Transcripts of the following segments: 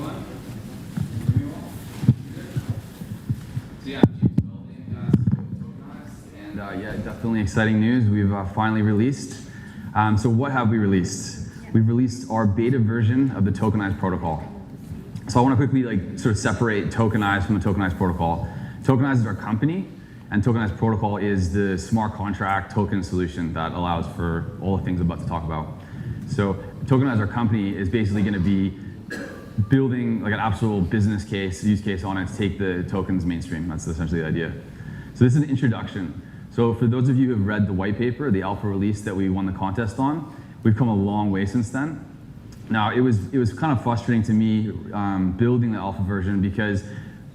everyone. So yeah, Belding, Tokenized, and yeah, definitely exciting news. We've finally released. So what have we released? We've released our beta version of the Tokenized protocol. So I want to quickly sort of separate Tokenized from the Tokenized protocol. Tokenized is our company, and Tokenized protocol is the smart contract token solution that allows for all the things I'm about to talk about. So Tokenized, our company, is basically going to be building an actual business case, use case on it to take the tokens mainstream. That's essentially the idea. So this is an introduction. So for those of you who have read the white paper, the alpha release that we won the contest on, we've come a long way since then. Now, it was kind of frustrating to me building the alpha version because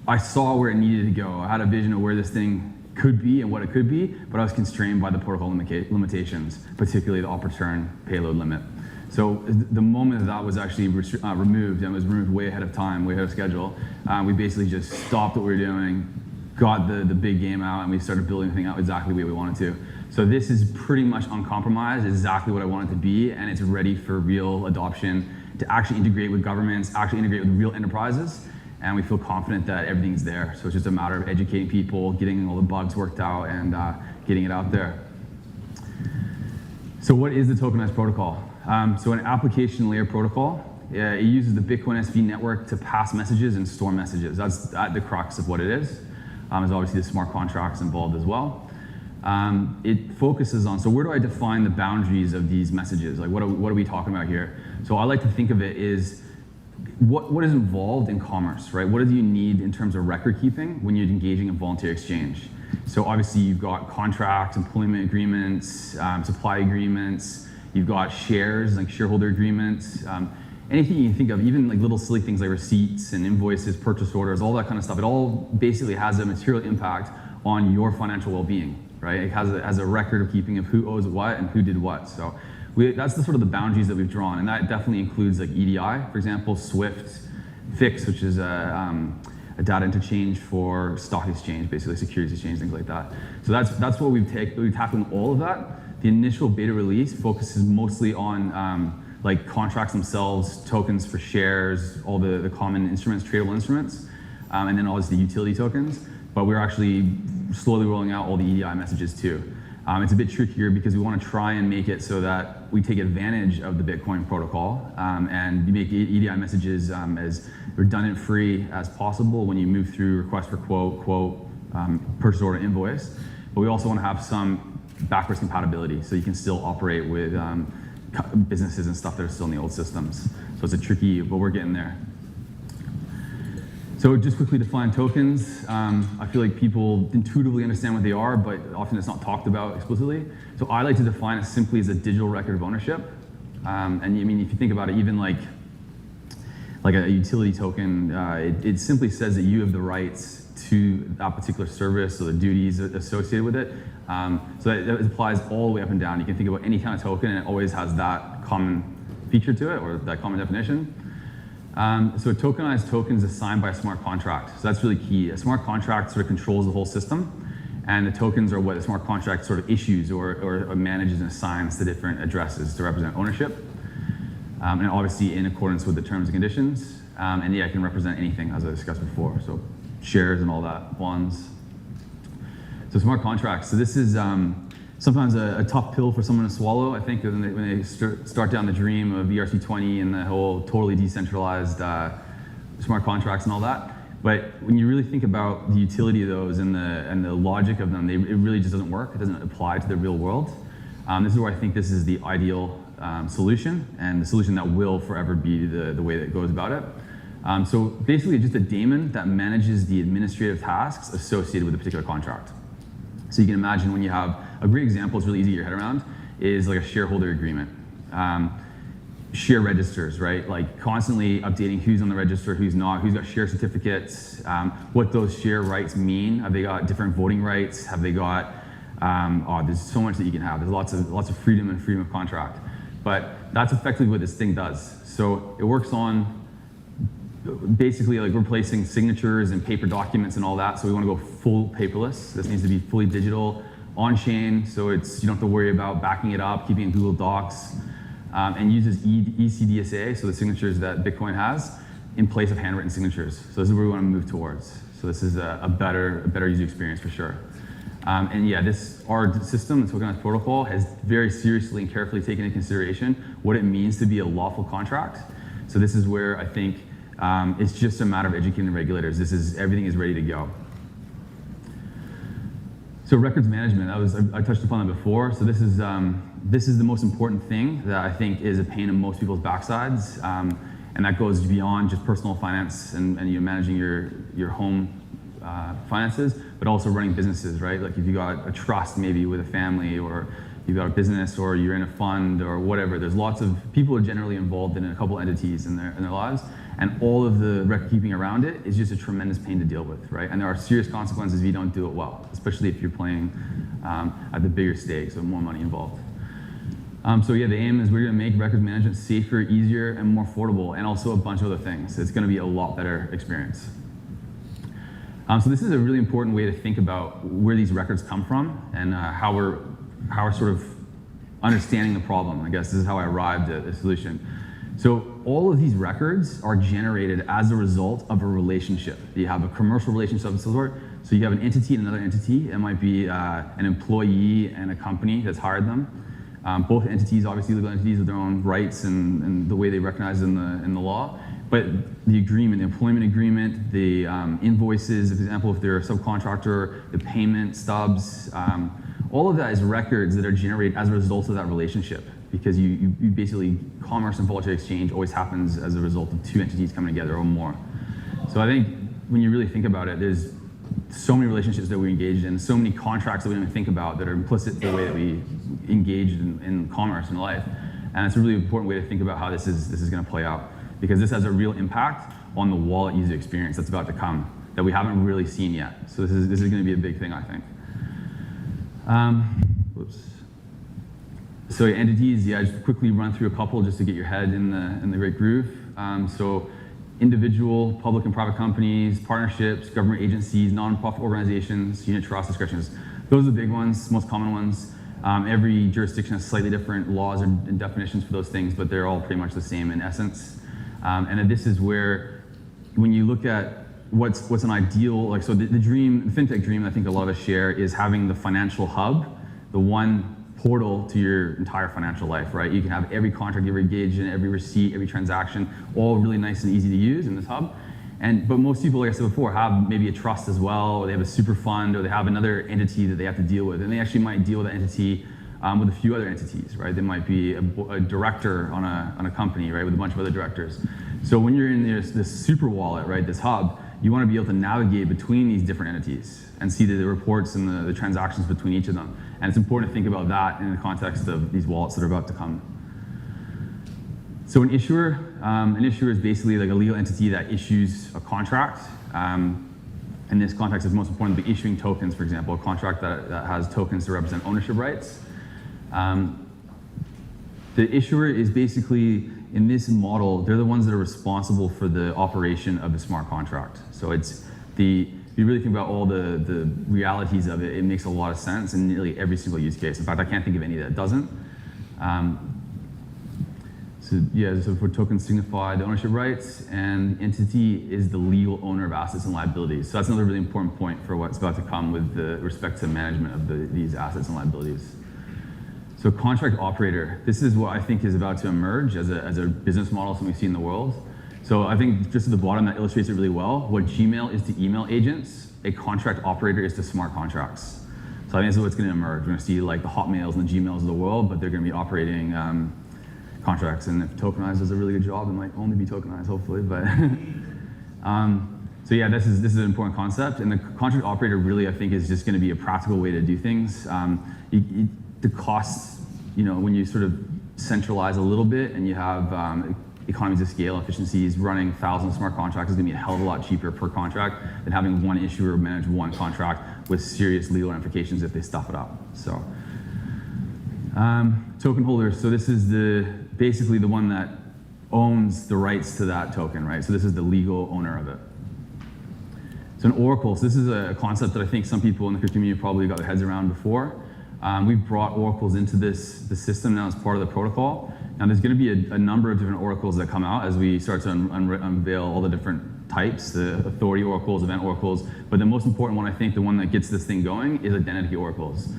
I saw where it needed to go. I had a vision of where this thing could be and what it could be, but I was constrained by the protocol limitations, particularly the op return payload limit. So the moment that was actually removed, and it was removed way ahead of time, way ahead of schedule, we basically just stopped what we were doing, got the big game out, and we started building the thing out exactly the way we wanted to. So this is pretty much uncompromised, exactly what I want it to be, and it's ready for real adoption to actually integrate with governments, actually integrate with real enterprises, and we feel confident that everything's there. So it's just a matter of educating people, getting all the bugs worked out, and getting it out there. So what is the Tokenized protocol? So an application layer protocol, it uses the Bitcoin SV network to pass messages and store messages. That's at the crux of what it is. There's obviously the smart contracts involved as well. It focuses on, so where do I define the boundaries of these messages? What are we talking about here? So I like to think of it as what is involved in commerce, right? What do you need in terms of record keeping when you're engaging in voluntary exchange? So obviously you've got contracts, employment agreements, supply agreements, you've got shares, like shareholder agreements, anything you can think of, even little silly things like receipts and invoices, purchase orders, all that kind of stuff. It all basically has a material impact on your financial well-being, right? It has a record of keeping of who owes what and who did what. So that's the sort of the boundaries that we've drawn, and that definitely includes EDI, for example, SWIFT, FIX, which is a data interchange for stock exchange, basically securities exchange, things like that. So that's what we've tackled all of that. The initial beta release focuses mostly on contracts themselves, tokens for shares, all the common instruments, tradable instruments, and then obviously the utility tokens. But we're actually slowly rolling out all the EDI messages too. It's a bit trickier because we want to try and make it so that we take advantage of the Bitcoin protocol and you make EDI messages as redundant free as possible when you move through request for quote, purchase order, invoice. But we also want to have some backwards compatibility so you can still operate with businesses and stuff that are still in the old systems. So it's a tricky, but we're getting there. So just quickly define tokens. I feel like people intuitively understand what they are, but often it's not talked about explicitly. So I like to define it simply as a digital record of ownership. And I mean, if you think about it, even like a utility token, it simply says that you have the rights to that particular service or the duties associated with it. So that applies all the way up and down. You can think about any kind of token and it always has that common feature to it or that common definition. So a tokenized token is assigned by a smart contract. So that's really key. A smart contract sort of controls the whole system, and the tokens are what a smart contract sort of issues or manages and assigns to different addresses to represent ownership. And obviously in accordance with the terms and conditions. And yeah, it can represent anything as I discussed before. So shares and all that, bonds. So smart contracts. So this is sometimes a tough pill for someone to swallow, I think, when they start down the dream of ERC20 and the whole totally decentralized smart contracts and all that. But when you really think about the utility of those and the logic of them, it really just doesn't work. It doesn't apply to the real world. This is where I think this is the ideal solution, and the solution that will forever be the way that it goes about it. So basically just a daemon that manages the administrative tasks associated with a particular contract. So you can imagine when you have, a great example, it's really easy to get your head around, is like a shareholder agreement. Share registers, right? Like constantly updating who's on the register, who's not, who's got share certificates, what those share rights mean. Have they got different voting rights? Have they got, there's so much that you can have. There's lots of freedom and freedom of contract. But that's effectively what this thing does. So it works on basically replacing signatures and paper documents and all that. So we want to go full paperless. This needs to be fully digital, on-chain, so you don't have to worry about backing it up, keeping it in Google Docs, and uses ECDSA, so the signatures that Bitcoin has, in place of handwritten signatures. So this is where we want to move towards. So this is a better user experience for sure. And yeah, our system, the tokenized protocol, has very seriously and carefully taken into consideration what it means to be a lawful contract. So this is where I think it's just a matter of educating the regulators. Everything is ready to go. So records management, I touched upon that before. So this is the most important thing that I think is a pain in most people's backsides. And that goes beyond just personal finance and managing your home finances, but also running businesses, right? Like if you got a trust maybe with a family, or you've got a business, or you're in a fund or whatever, there's lots of people are generally involved in a couple entities in their lives, and all of the record keeping around it is just a tremendous pain to deal with, right? And there are serious consequences if you don't do it well, especially if you're playing at the bigger stakes with more money involved. So yeah, the aim is we're going to make records management safer, easier, and more affordable, and also a bunch of other things. It's going to be a lot better experience. So this is a really important way to think about where these records come from and how we're sort of understanding the problem. I guess this is how I arrived at the solution. So all of these records are generated as a result of a relationship. You have a commercial relationship of some sort. So you have an entity and another entity. It might be an employee and a company that's hired them. Both entities, obviously legal entities, with their own rights and the way they recognize in the law. But the agreement, the employment agreement, the invoices, for example, if they're a subcontractor, the payment stubs, all of that is records that are generated as a result of that relationship. Because you basically, commerce and voluntary exchange always happens as a result of two entities coming together or more. So I think when you really think about it, there's so many relationships that we engage in, so many contracts that we don't even think about that are implicit to the way that we engage in commerce and life. And it's a really important way to think about how this is going to play out, because this has a real impact on the wallet user experience that's about to come that we haven't really seen yet. So this is going to be a big thing, I think. Whoops. So entities, yeah, just quickly run through a couple just to get your head in the right groove. So individual, public and private companies, partnerships, government agencies, non-profit organizations, unit trusts, discretions. Those are the big ones, most common ones. Every jurisdiction has slightly different laws and definitions for those things, but they're all pretty much the same in essence. And then this is where, when you look at what's an ideal, like, so the fintech dream I think a lot of us share is having the financial hub, the one portal to your entire financial life, right? You can have every contract you ever engaged in, every receipt, every transaction, all really nice and easy to use in this hub. But most people, like I said before, have maybe a trust as well, or they have a super fund, or they have another entity that they have to deal with. And they actually might deal with that entity with a few other entities, right? They might be a director on a company, right, with a bunch of other directors. So when you're in this super wallet, right, this hub, you want to be able to navigate between these different entities and see the reports and the transactions between each of them. And it's important to think about that in the context of these wallets that are about to come. So an issuer is basically like a legal entity that issues a contract. In this context, it's most important to be issuing tokens, for example, a contract that has tokens to represent ownership rights. The issuer is basically, in this model, they're the ones that are responsible for the operation of the smart contract. So if you really think about all the realities of it, it makes a lot of sense in nearly every single use case. In fact, I can't think of any that doesn't. So for tokens signify the ownership rights, and entity is the legal owner of assets and liabilities. So that's another really important point for what's about to come with respect to management of these assets and liabilities. So contract operator, this is what I think is about to emerge as a business model, something we see in the world. So I think just at the bottom that illustrates it really well. What Gmail is to email agents, a contract operator is to smart contracts. So I think this is what's going to emerge. We're going to see like the Hotmails and the Gmails of the world, but they're going to be operating contracts. And if Tokenized does a really good job, it might only be tokenized, hopefully. But so yeah, this is an important concept. And the contract operator really, I think, is just going to be a practical way to do things. The costs, when you sort of centralize a little bit and you have economies of scale, efficiencies, running thousands of smart contracts is going to be a hell of a lot cheaper per contract than having one issuer manage one contract with serious legal ramifications if they stuff it up. So, token holders. So this is basically the one that owns the rights to that token, right? So this is the legal owner of it. So an oracle. So this is a concept that I think some people in the crypto community probably got their heads around before. We've brought oracles into the system now as part of the protocol. Now there's going to be a number of different oracles that come out as we start to unveil all the different types, the authority oracles, event oracles, but the most important one, I think, the one that gets this thing going, is identity oracles.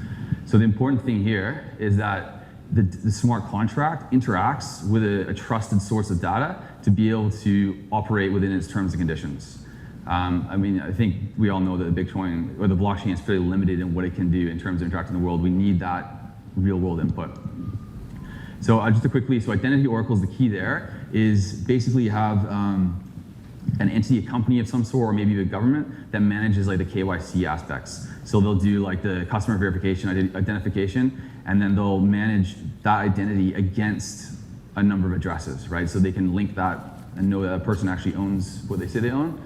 So the important thing here is that the smart contract interacts with a trusted source of data to be able to operate within its terms and conditions. I mean, I think we all know that the Bitcoin or the blockchain is fairly limited in what it can do in terms of interacting in the world. We need that real world input. So just to quickly, so identity oracles, the key there is basically you have an entity, a company of some sort, or maybe the government that manages like the KYC aspects. So they'll do like the customer verification, identification, and then they'll manage that identity against a number of addresses, right? So they can link that and know that a person actually owns what they say they own.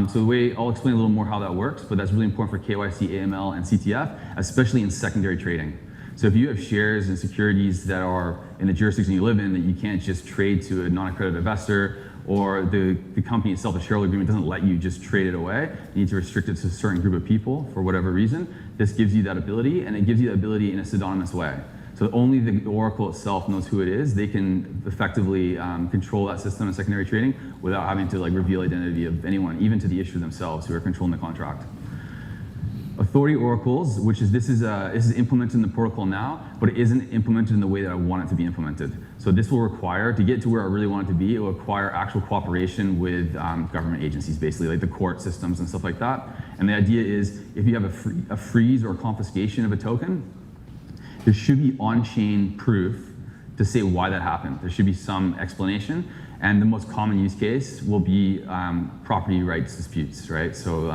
So the way, I'll explain a little more how that works, but that's really important for KYC, AML, and CTF, especially in secondary trading. So if you have shares and securities that are in the jurisdiction you live in that you can't just trade to a non-accredited investor, or the company itself, the shareholder agreement doesn't let you just trade it away, you need to restrict it to a certain group of people for whatever reason, this gives you that ability, and it gives you that ability in a pseudonymous way. So only the oracle itself knows who it is. They can effectively control that system in secondary trading without having to like reveal identity of anyone, even to the issuer themselves who are controlling the contract. Authority oracles, which is this is implemented in the protocol now, but it isn't implemented in the way that I want it to be implemented. So this will require, to get to where I really want it to be, it will require actual cooperation with government agencies, basically like the court systems and stuff like that. And the idea is if you have a freeze or a confiscation of a token, there should be on-chain proof to say why that happened. There should be some explanation. And the most common use case will be property rights disputes, right? So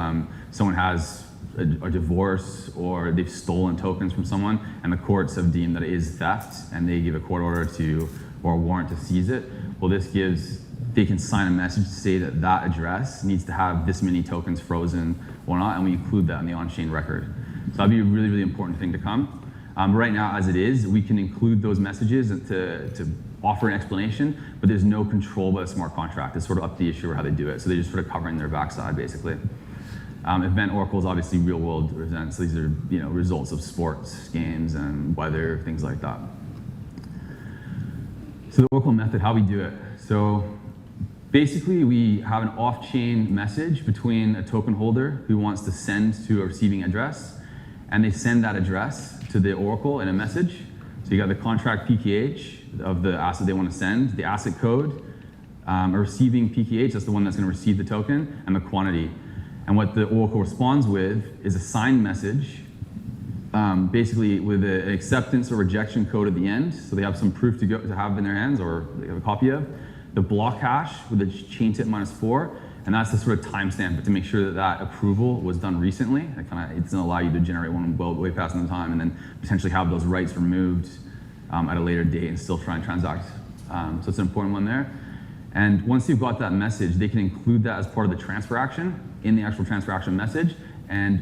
someone has a divorce or they've stolen tokens from someone and the courts have deemed that it is theft and they give a court order to, or a warrant to seize it. Well, this gives, they can sign a message to say that that address needs to have this many tokens frozen or not, and we include that in the on-chain record. So that'd be a really, really important thing to come. Right now, as it is, we can include those messages to offer an explanation, but there's no control by the smart contract. It's sort of up to the issuer how they do it. So they're just sort of covering their backside, basically. Event oracles, obviously real world events. These are results of sports, games, and weather, things like that. So the oracle method, how we do it. So basically we have an off-chain message between a token holder who wants to send to a receiving address, and they send that address to the oracle in a message. So you got the contract PKH of the asset they want to send, the asset code, a receiving PKH, that's the one that's going to receive the token, and the quantity. And what the oracle responds with is a signed message, basically with an acceptance or rejection code at the end. So they have some proof to have in their hands, or they have a copy of. The block hash with a chain tip -4, and that's the sort of timestamp to make sure that that approval was done recently. It doesn't allow you to generate one way past in time and then potentially have those rights removed at a later date and still try and transact. So it's an important one there. And once you've got that message, they can include that as part of the transfer action in the actual transfer action message and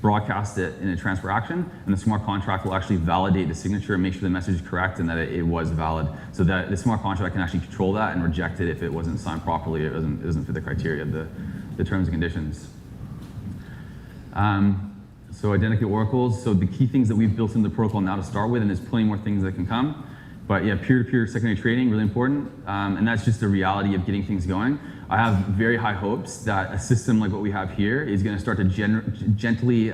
broadcast it in a transfer action, and the smart contract will actually validate the signature and make sure the message is correct and that it was valid, so that the smart contract can actually control that and reject it if it wasn't signed properly, it doesn't fit the criteria of the terms and conditions. So identity oracles, so the key things that we've built into the protocol now to start with, and there's plenty more things that can come. But yeah, peer-to-peer secondary trading, really important. And that's just the reality of getting things going. I have very high hopes that a system like what we have here is going to start to gently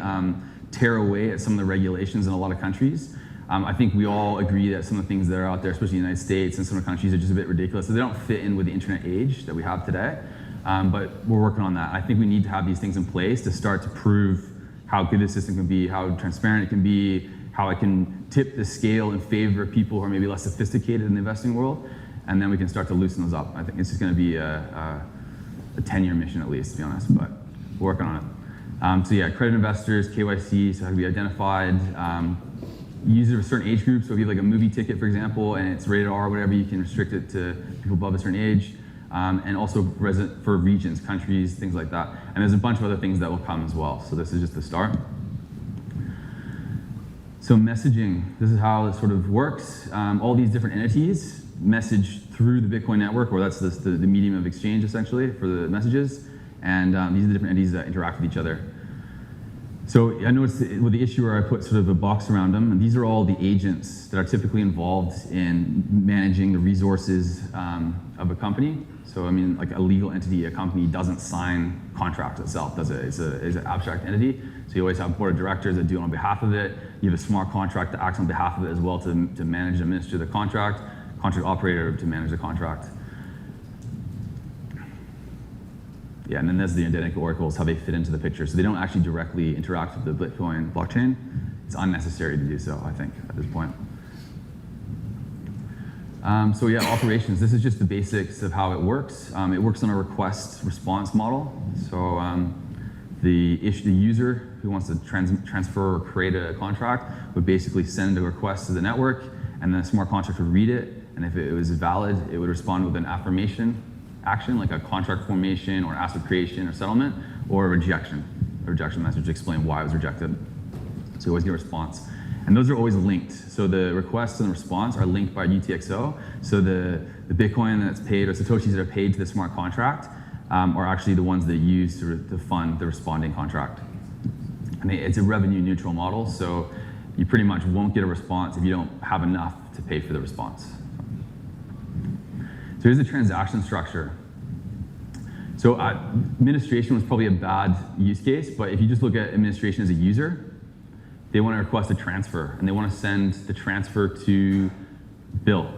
tear away at some of the regulations in a lot of countries. I think we all agree that some of the things that are out there, especially in the United States and some of the countries, are just a bit ridiculous. So they don't fit in with the internet age that we have today. But we're working on that. I think we need to have these things in place to start to prove how good the system can be, how transparent it can be, how it can tip the scale in favor of people who are maybe less sophisticated in the investing world, and then we can start to loosen those up. I think it's just going to be a 10-year mission at least, to be honest, but we're working on it. So yeah, credit investors, KYC, so how to be identified, users of a certain age group. So if you have like a movie ticket, for example, and it's rated R or whatever, you can restrict it to people above a certain age, and also for regions, countries, things like that. And there's a bunch of other things that will come as well. So this is just the start. So messaging, this is how it sort of works. All these different entities message through the Bitcoin network, or that's the medium of exchange essentially for the messages. And these are the different entities that interact with each other. So I noticed with the issuer, I put sort of a box around them, and these are all the agents that are typically involved in managing the resources of a company. So I mean, like a legal entity, a company doesn't sign contracts itself, does it? It's an abstract entity. So you always have a board of directors that do it on behalf of it. You have a smart contract that acts on behalf of it as well to manage and administer the contract operator to manage the contract. Yeah, and then there's the identical oracles, how they fit into the picture. So they don't actually directly interact with the Bitcoin blockchain. It's unnecessary to do so, I think, at this point. So yeah, operations. This is just the basics of how it works. It works on a request-response model. So the user who wants to transfer or create a contract would basically send a request to the network, and then a smart contract would read it, and if it was valid, it would respond with an affirmation action, like a contract formation or asset creation or settlement, or a rejection message to explain why it was rejected. So you always get a response. And those are always linked. So the request and the response are linked by UTXO. So the Bitcoin that's paid or Satoshis that are paid to the smart contract are actually the ones that use to fund the responding contract. And it's a revenue neutral model, so you pretty much won't get a response if you don't have enough to pay for the response. So here's the transaction structure. So administration was probably a bad use case, but if you just look at administration as a user, they want to request a transfer, and they want to send the transfer to Bill,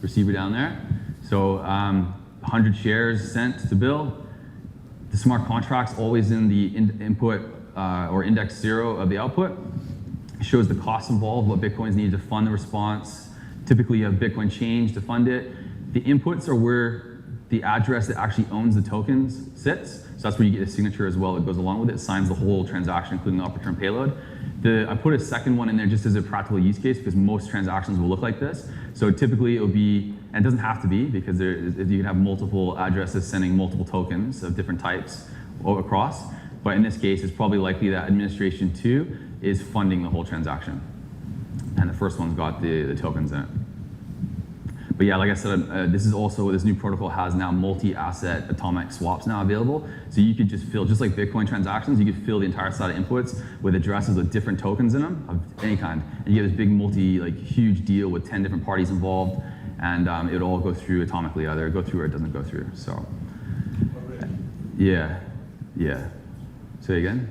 receiver down there. So 100 shares sent to Bill. The smart contract's always in the input or index 0 of the output. It shows the costs involved, what Bitcoins needed to fund the response. Typically you have Bitcoin change to fund it. The inputs are where the address that actually owns the tokens sits. So that's where you get a signature as well that goes along with it. It signs the whole transaction, including the upper-return payload. I put a second one in there just as a practical use case because most transactions will look like this. So typically it will be, and it doesn't have to be because you can have multiple addresses sending multiple tokens of different types across. But in this case, it's probably likely that administration 2 is funding the whole transaction. And the first one's got the tokens in it. But yeah, like I said, this new protocol has now multi-asset atomic swaps now available. So you could just fill, just like Bitcoin transactions, you could fill the entire set of inputs with addresses with different tokens in them of any kind. And you get this big huge deal with 10 different parties involved, and it would all go through atomically, either go through or it doesn't go through. So, yeah. Say again?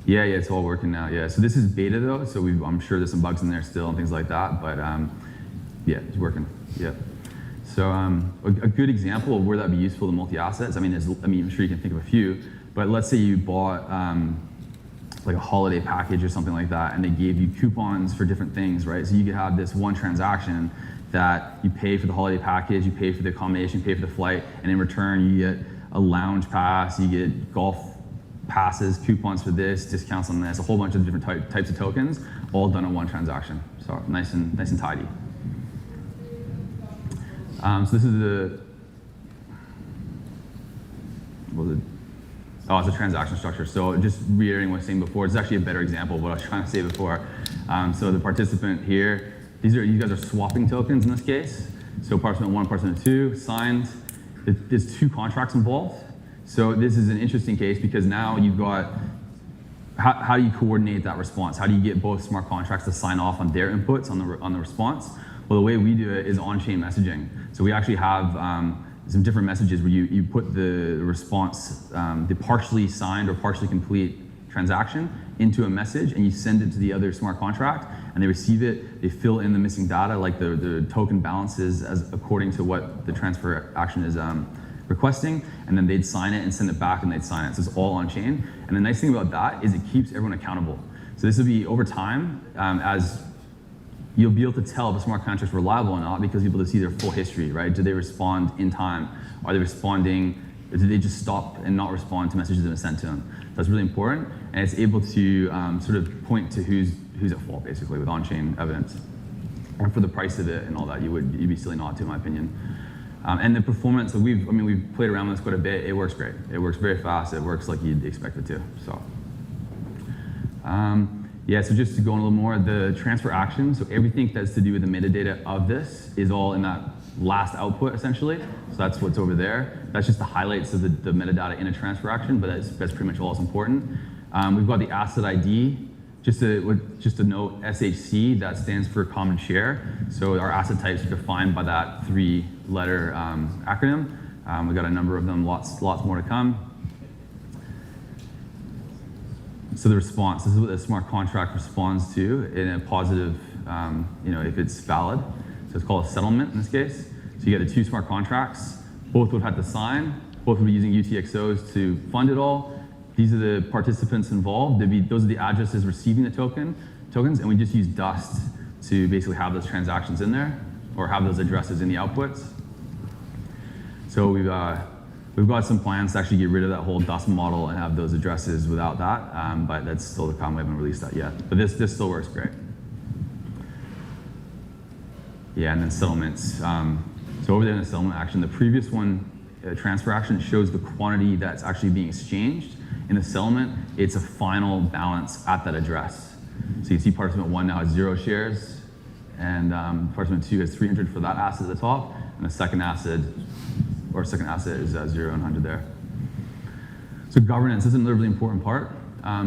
Yeah, it's all working now. Yeah, so this is beta though, so I'm sure there's some bugs in there still and things like that, but yeah, it's working. Yeah. So a good example of where that'd be useful to multi-assets. I'm sure you can think of a few, but let's say you bought like a holiday package or something like that, and they gave you coupons for different things, right? So you could have this one transaction that you pay for the holiday package, you pay for the accommodation, you pay for the flight, and in return you get a lounge pass, you get golf passes, coupons for this, discounts on this, a whole bunch of different types of tokens, all done in one transaction. So nice and tidy. So this is it's a transaction structure. So just reiterating what I was saying before, it's actually a better example of what I was trying to say before. So the participant here, you guys are swapping tokens in this case. So participant 1, participant 2, signed. There's 2 contracts involved. So this is an interesting case because now you've got, how do you coordinate that response? How do you get both smart contracts to sign off on their inputs on the response? Well, the way we do it is on-chain messaging. So we actually have some different messages where you put the response, the partially signed or partially complete transaction into a message, and you send it to the other smart contract, and they receive it, they fill in the missing data, like the token balances as according to what the transfer action is requesting, and then they'd sign it and send it back and they'd sign it. So it's all on-chain. And the nice thing about that is it keeps everyone accountable. So this will be over time, as you'll be able to tell if a smart contract's reliable or not because you'll be able to see their full history, right? Do they respond in time? Are they responding, or do they just stop and not respond to messages that are sent to them? That's really important, and it's able to sort of point to who's at fault, basically, with on-chain evidence. And for the price of it and all that, you'd be silly not to, in my opinion. And the performance, so we've played around with this quite a bit. It works great. It works very fast. It works like you'd expect it to. So, yeah. So just to go on a little more, the transfer action. So everything that's to do with the metadata of this is all in that last output, essentially. So that's what's over there. That's just the highlights of the metadata in a transfer action, but that's pretty much all that's important. We've got the asset ID. Just a note, SHC, that stands for common share. So our asset types are defined by that 3-letter acronym. We've got a number of them, lots more to come. So the response, this is what the smart contract responds to in a positive, if it's valid. So it's called a settlement in this case. So you get the 2 smart contracts. Both would have to sign. Both would be using UTXOs to fund it all. These are the participants involved. Those are the addresses receiving the tokens, and we just use Dust to basically have those transactions in there, or have those addresses in the outputs. So we've got some plans to actually get rid of that whole Dust model and have those addresses without that, but that's still to come. We haven't released that yet. But this still works great. Yeah, and then settlements. So over there in the settlement action, the previous one, transfer action, shows the quantity that's actually being exchanged. In the settlement, it's a final balance at that address. So you see participant 1 now has 0 shares, and participant 2 has 300 for that asset at the top, and the second asset is 0 and 100 there. So governance is another really important part.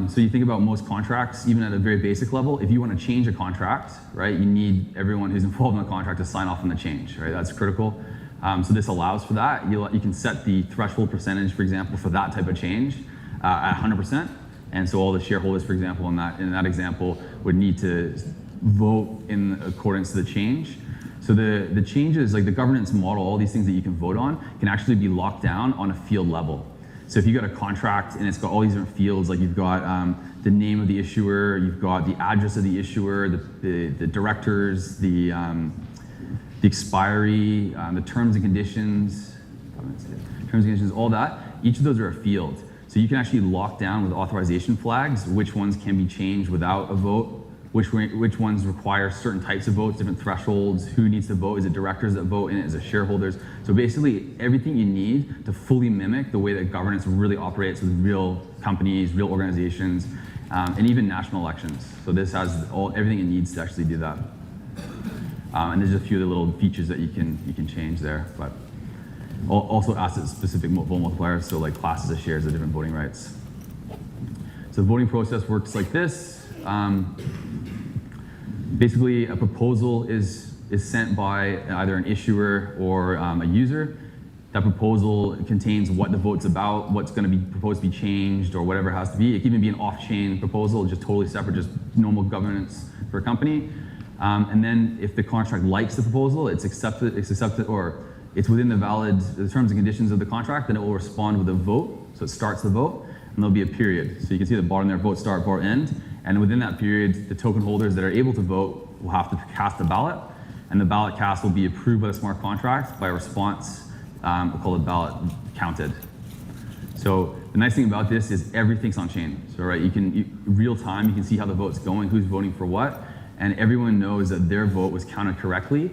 So you think about most contracts, even at a very basic level, if you want to change a contract, right, you need everyone who's involved in the contract to sign off on the change, right? That's critical. So this allows for that. You can set the threshold percentage, for example, for that type of change at 100%. And so all the shareholders, for example, in that example, would need to vote in accordance to the change. So the changes, like the governance model, all these things that you can vote on, can actually be locked down on a field level. So if you've got a contract and it's got all these different fields, like you've got the name of the issuer, you've got the address of the issuer, the directors, the expiry, the terms and conditions, all that, each of those are a field. So you can actually lock down with authorization flags which ones can be changed without a vote, which ones require certain types of votes, different thresholds, who needs to vote, is it directors that vote in it, is it shareholders? So basically everything you need to fully mimic the way that governance really operates with real companies, real organizations, and even national elections. So this has everything it needs to actually do that. And there's a few other little features that you can change there, but also asset-specific vote multipliers, so like classes of shares of different voting rights. So the voting process works like this. Basically, a proposal is sent by either an issuer or a user. That proposal contains what the vote's about, what's going to be proposed to be changed, or whatever it has to be. It can even be an off-chain proposal, just totally separate, just normal governance for a company. And then if the contract likes the proposal, it's accepted, or it's within the terms and conditions of the contract, then it will respond with a vote. So it starts the vote, and there'll be a period. So you can see at the bottom there, vote start, vote end. And within that period, the token holders that are able to vote will have to cast a ballot, and the ballot cast will be approved by the smart contract by a response, we'll call it ballot counted. So the nice thing about this is everything's on chain. So right, real time, you can see how the vote's going, who's voting for what, and everyone knows that their vote was counted correctly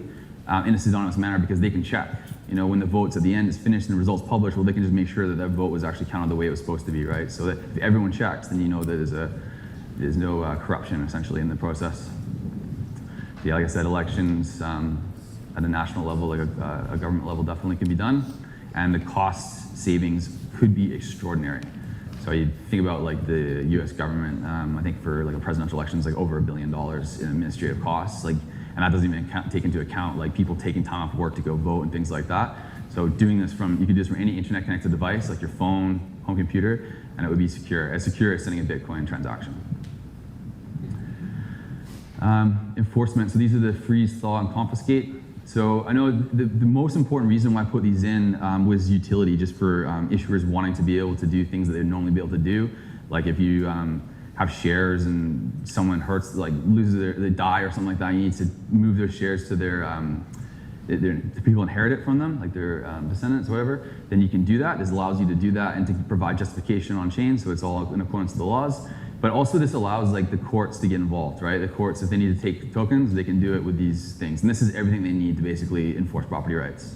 in a pseudonymous manner because they can check. When the votes at the end is finished and the results published, well, they can just make sure that that vote was actually counted the way it was supposed to be, right? So that if everyone checks, then you know that there's no corruption essentially in the process. Yeah, like I said, elections at a national level, like a government level, definitely can be done, and the cost savings could be extraordinary. So you think about like the U.S. government. I think for like a presidential election, it's like over $1 billion in administrative costs. And that doesn't even take into account like people taking time off work to go vote and things like that. So doing this you can do this from any internet connected device, like your phone, home computer, and it would be secure as sending a Bitcoin transaction. Enforcement, so these are the freeze, thaw, and confiscate. So I know the most important reason why I put these in was utility, just for issuers wanting to be able to do things that they'd normally be able to do. Like if you have shares and someone they die or something like that, you need to move their shares to the people inherit it from them, like their descendants or whatever, then you can do that. This allows you to do that and to provide justification on chain, so it's all in accordance with the laws. But also this allows like the courts to get involved, right? The courts, if they need to take tokens, they can do it with these things. And this is everything they need to basically enforce property rights.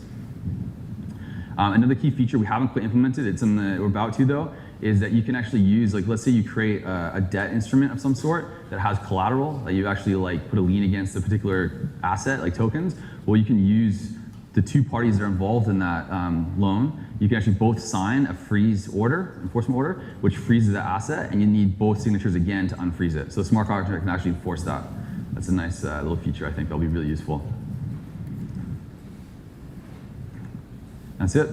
Another key feature we haven't quite implemented, we're about to though, is that you can actually use, like let's say you create a debt instrument of some sort that has collateral, that you actually like put a lien against a particular asset, like tokens. Well, you can use the two parties that are involved in that loan, you can actually both sign a freeze order, enforcement order, which freezes the asset, and you need both signatures again to unfreeze it. So the smart contract can actually enforce that. That's a nice little feature. I think that'll be really useful. That's it.